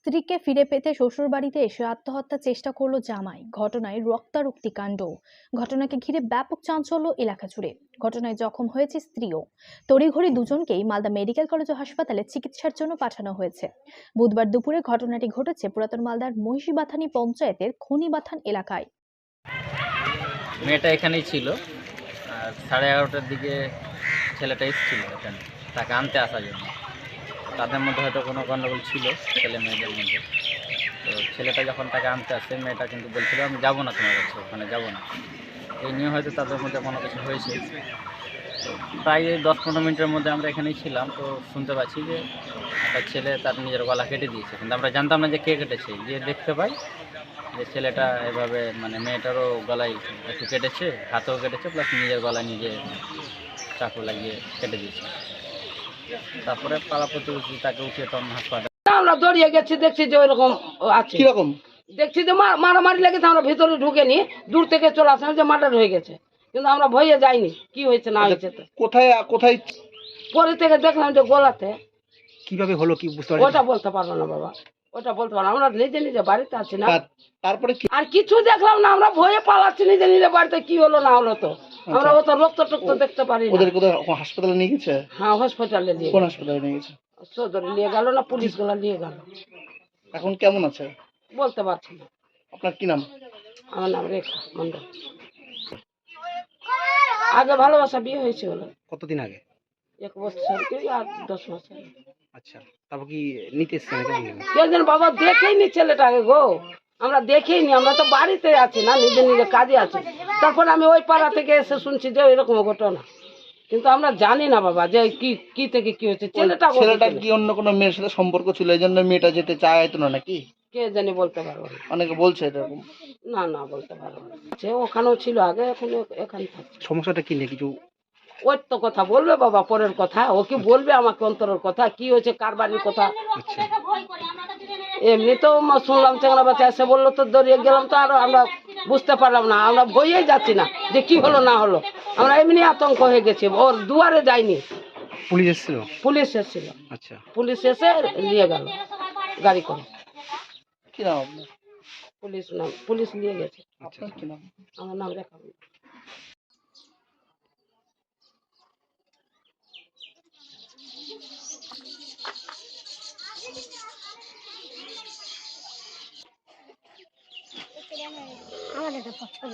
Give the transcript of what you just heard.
স্ত্রীকে ফিরে পেতে শ্বশুরবাড়িতে এসে আত্মহত্যার চেষ্টা করল জামাই। ঘটনায় রক্তারক্তি কাণ্ড। ঘটনাকে ঘিরে ব্যাপক চাঞ্চল্য এলাকা জুড়ে। ঘটনায় জখম হয়েছে স্ত্রীও। তড়িঘড়ি দুজনকেই মালদা মেডিকেল কলেজ ও হাসপাতালে চিকিৎসার জন্য পাঠানো হয়েছে। বুধবার দুপুরে ঘটনাটি ঘটেছে পুরাতন মালদার মহিষীবাথানি পঞ্চায়েতের খনিবাথান এলাকায়। মেয়েটা এখানেই ছিল আর 11:30টার দিকে ছেলেটা এসেছিল এখানে তাকে আনতে আসার জন্য। তাদের মধ্যে হয়তো কোনো গণ্ডগোল ছিল ছেলে মেয়েদের মধ্যে। তো ছেলেটা যখন তাকে আনতে আসে মেয়েটা কিন্তু বলছিল আমি যাবো না তোমার কাছে, ওখানে যাবো না। এই নিয়ে হয়তো তাদের মধ্যে কোনো কিছু হয়েছে। তো প্রায় 10-15 মিনিটের মধ্যে আমরা এখানেই ছিলাম, তো শুনতে পাচ্ছি যে একটা ছেলে তার নিজের গলা কেটে দিয়েছে, কিন্তু আমরা জানতাম না যে কে কেটেছে। গিয়ে দেখতে পাই যে ছেলেটা এভাবে মানে মেয়েটারও গলায় একটু কেটেছে, হাতেও কেটেছে, প্লাস নিজের গলায় নিজে চাকু লাগিয়ে কেটে দিয়েছে। তারপরে পাড়া প্রতিবেশী তাকে উঠিয়ে তখন হাসপাতালে। আমরা দৌড়িয়ে গেছি, দেখছি যে ওইরকম আছে। কিরকম দেখছি যে মারামারি লেগেছে, আমরা ভিতরে ঢুকেনি, দূর থেকে চলে আসলাম যে মার্ডার হয়ে গেছে, কিন্তু আমরা ভয়ে যাইনি কি হয়েছে না হয়েছে। তো কোথায় কোথায় পরে থেকে দেখলাম যে গোলাতে। কিভাবে হলো কি বুঝতে ওটা বলতে পারবো না বাবা, ওটা বলতে পারবো না, আমরা নিজে নিজে বাড়িতে আছি না। তারপরে কি আর কিছু দেখলাম না, আমরা ভয়ে পালাচ্ছি নিজে নিজে বাড়িতে, কি হলো না হলো। তো আমরা অত রক্ত টক্ত দেখতে পারি না। ওদের কোথায় হাসপাতালে নিয়ে গেছে? হ্যাঁ, হসপিটালে নিয়ে কোন হাসপাতালে নিয়ে গেছে? সদরে নিয়ে গেল না, পুলিশ গুলা নিয়ে গেল। এখন কেমন আছে? বলতে পারছি না। আপনার কি নাম? আমার নাম রেখা মন্ডল। আগে ভালোবাসা বিয়ে হয়েছিল কতদিন আগে? 1 বছর কি আর 10 মাস আগে। আচ্ছা, তারপর কি নিতে এসছেন? কেন বাবা দেখেই নি ছেলেটাকে গো, আমরা দেখেই নি, আমরা তো বাড়িতে আছি না, নিজে নিজে কাজে আছি। তারপর আমি ওই পাড়া থেকে এসে শুনছি যে এরকম ঘটনা, কিন্তু আমরা জানি না বাবা যে কি থেকে কি হয়েছে। ছেলেটা কি অন্য কোনো মেয়ের সাথে সম্পর্ক ছিল, এই জন্য মেয়েটা যেতে চাইতো না নাকি? কে জানি, বলতে পারবো না। অনেকে বলছে এরকম। না বলতে পারবো না। ওখানেও ছিল আগে, এখন এখানে থাকছে। সমস্যাটা কি নিয়ে কিছু? ওর তো কথা বলবে বাবা, পরের কথা ও কি বলবে আমাকে, অন্তরের কথা কি হয়েছে, কার বাড়ির কথা। এমনি তো শুনলাম চেংড়া বাচ্চা এসে বললো, তো দৌড়িয়ে গেলাম, তো আরো আমরা বুঝতে পারলাম না, আমরা ভয়েই যাচ্ছি না যে কি হলো না হলো। আমরা এমনি আতঙ্ক হয়ে গেছি, ওর দুয়ারে যাইনি। পুলিশ এসেছিল? পুলিশ এসেছিল। আচ্ছা, পুলিশ এসে নিয়ে গেল গাড়ি করে। কি নাম আপনার? পুলিশ নিয়ে গেছে। আপনার কি নাম? আমার নাম রেখা। আমাদের তো পছন্দ